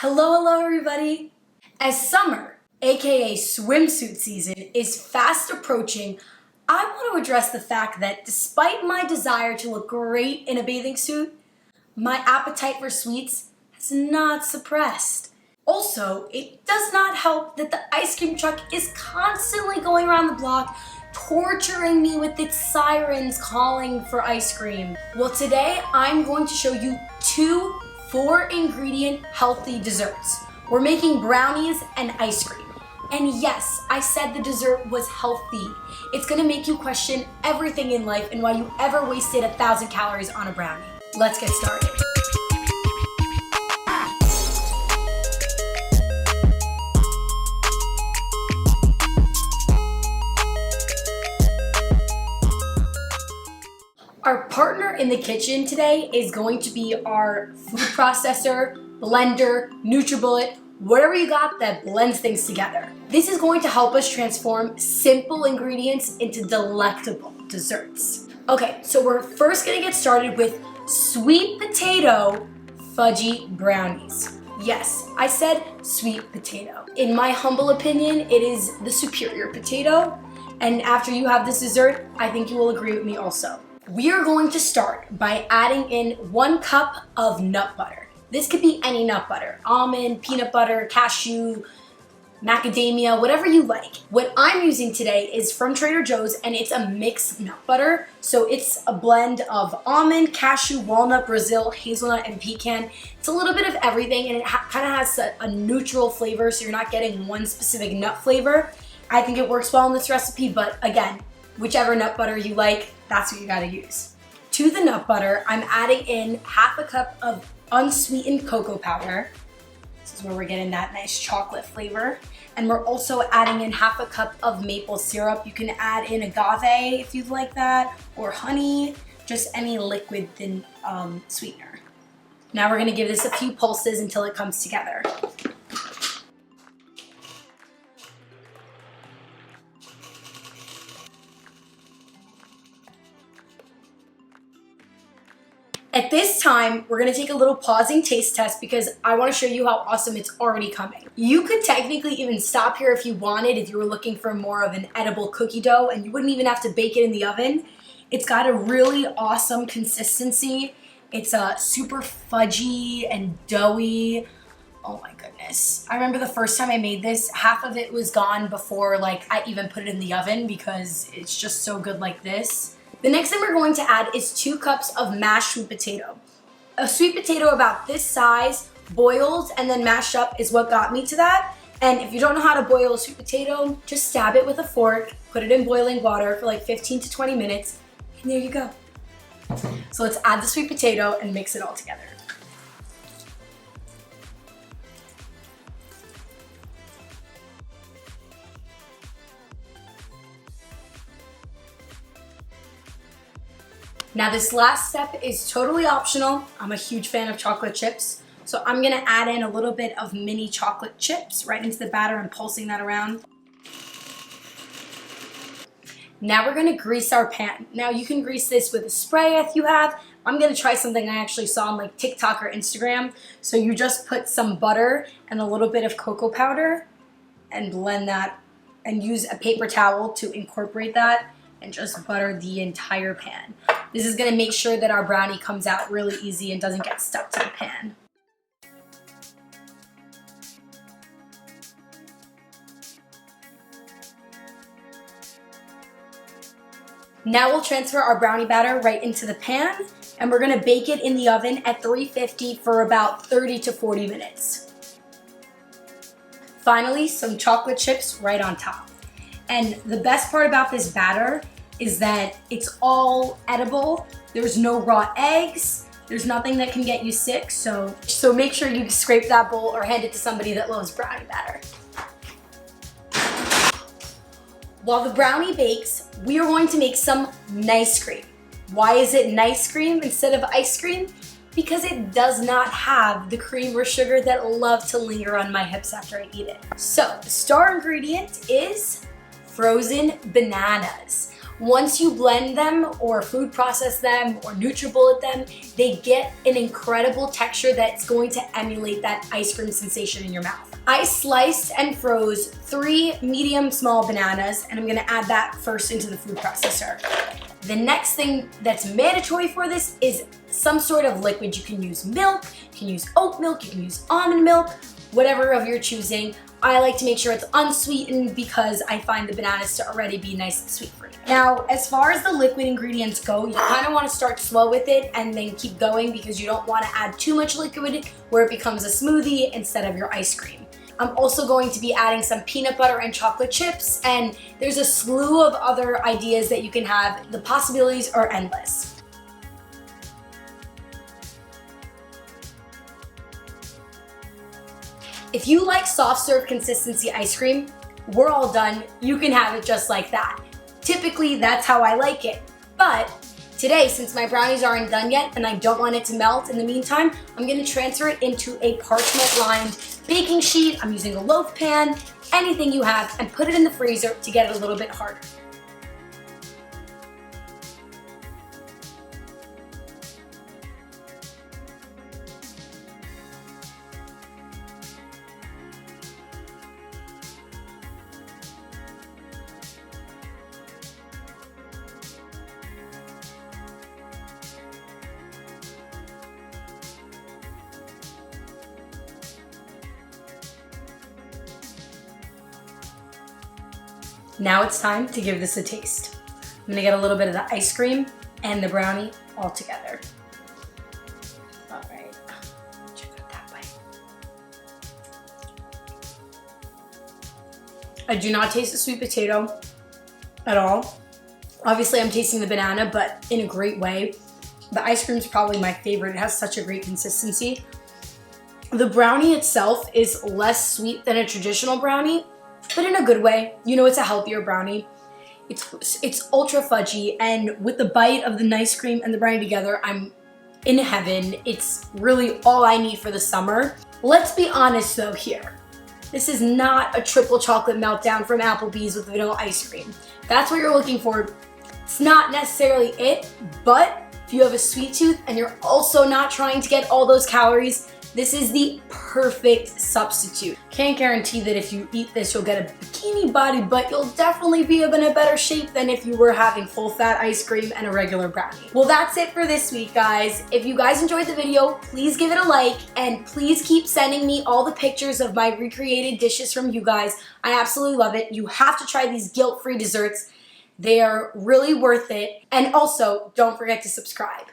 Hello everybody! As summer, aka swimsuit season, is fast approaching, I want to address the fact that despite my desire to look great in a bathing suit, my appetite for sweets has not suppressed. Also, it does not help that the ice cream truck is constantly going around the block torturing me with its sirens calling for ice cream. Well, today I'm going to show you two 4-ingredient healthy desserts. We're making brownies and ice cream. And yes, I said the dessert was healthy. It's gonna make you question everything in life and why you ever wasted 1,000 calories on a brownie. Let's get started. Our partner in the kitchen today is going to be our food processor, blender, NutriBullet, whatever you got that blends things together. This is going to help us transform simple ingredients into delectable desserts. Okay, so we're first gonna get started with sweet potato fudgy brownies. Yes, I said sweet potato. In my humble opinion, it is the superior potato. And after you have this dessert, I think you will agree with me also. We are going to start by adding in 1 cup of nut butter. This could be any nut butter, almond, peanut butter, cashew, macadamia, whatever you like. What I'm using today is from Trader Joe's and it's a mixed nut butter. So it's a blend of almond, cashew, walnut, Brazil, hazelnut, and pecan. It's a little bit of everything and it kind of has a neutral flavor, so you're not getting one specific nut flavor. I think it works well in this recipe, but again, whichever nut butter you like, that's what you gotta use. To the nut butter, I'm adding in 1/2 cup of unsweetened cocoa powder. This is where we're getting that nice chocolate flavor. And we're also adding in 1/2 cup of maple syrup. You can add in agave if you'd like that, or honey, just any liquid sweetener. Now we're gonna give this a few pulses until it comes together. At this time, we're gonna take a little pausing taste test because I wanna show you how awesome it's already coming. You could technically even stop here if you wanted, if you were looking for more of an edible cookie dough, and you wouldn't even have to bake it in the oven. It's got a really awesome consistency. It's super fudgy and doughy. Oh my goodness. I remember the first time I made this, half of it was gone before I even put it in the oven because it's just so good like this. The next thing we're going to add is 2 cups of mashed sweet potato. A sweet potato about this size, boiled and then mashed up, is what got me to that. And if you don't know how to boil a sweet potato, just stab it with a fork, put it in boiling water for 15 to 20 minutes, and there you go. So let's add the sweet potato and mix it all together. Now this last step is totally optional. I'm a huge fan of chocolate chips, so I'm gonna add in a little bit of mini chocolate chips right into the batter and pulsing that around. Now we're gonna grease our pan. Now you can grease this with a spray if you have. I'm gonna try something I actually saw on TikTok or Instagram. So you just put some butter and a little bit of cocoa powder and blend that and use a paper towel to incorporate that and just butter the entire pan. This is gonna make sure that our brownie comes out really easy and doesn't get stuck to the pan. Now we'll transfer our brownie batter right into the pan and we're gonna bake it in the oven at 350 for about 30 to 40 minutes. Finally, some chocolate chips right on top. And the best part about this batter is that it's all edible. There's no raw eggs. There's nothing that can get you sick. So make sure you scrape that bowl or hand it to somebody that loves brownie batter. While the brownie bakes, we are going to make some Nicecream. Why is it Nicecream instead of ice cream? Because it does not have the cream or sugar that love to linger on my hips after I eat it. So the star ingredient is frozen bananas. Once you blend them or food process them or NutriBullet them, they get an incredible texture that's going to emulate that ice cream sensation in your mouth. I sliced and froze 3 medium small bananas, and I'm gonna add that first into the food processor. The next thing that's mandatory for this is some sort of liquid. You can use milk, you can use oat milk, you can use almond milk, whatever of your choosing. I like to make sure it's unsweetened because I find the bananas to already be nice and sweet-free. Now, as far as the liquid ingredients go, you kind of want to start slow with it and then keep going because you don't want to add too much liquid where it becomes a smoothie instead of your ice cream. I'm also going to be adding some peanut butter and chocolate chips, and there's a slew of other ideas that you can have. The possibilities are endless. If you like soft serve consistency ice cream, we're all done. You can have it just like that. Typically, that's how I like it. But today, since my brownies aren't done yet and I don't want it to melt in the meantime, I'm gonna transfer it into a parchment-lined baking sheet. I'm using a loaf pan, anything you have, and put it in the freezer to get it a little bit harder. Now it's time to give this a taste. I'm gonna get a little bit of the ice cream and the brownie all together. All right, check out that bite. I do not taste the sweet potato at all. Obviously I'm tasting the banana, but in a great way. The ice cream is probably my favorite. It has such a great consistency. The brownie itself is less sweet than a traditional brownie, but in a good way. You know, it's a healthier brownie. It's ultra fudgy, and with the bite of the Nicecream and the brownie together, I'm in heaven. It's really all I need for the summer. Let's be honest though here. This is not a triple chocolate meltdown from Applebee's with vanilla ice cream. That's what you're looking for. It's not necessarily it, but if you have a sweet tooth and you're also not trying to get all those calories, this is the perfect substitute. Can't guarantee that if you eat this, you'll get a bikini body, but you'll definitely be in a better shape than if you were having full fat ice cream and a regular brownie. Well, that's it for this week, guys. If you guys enjoyed the video, please give it a like, and please keep sending me all the pictures of my recreated dishes from you guys. I absolutely love it. You have to try these guilt-free desserts. They are really worth it. And also, don't forget to subscribe.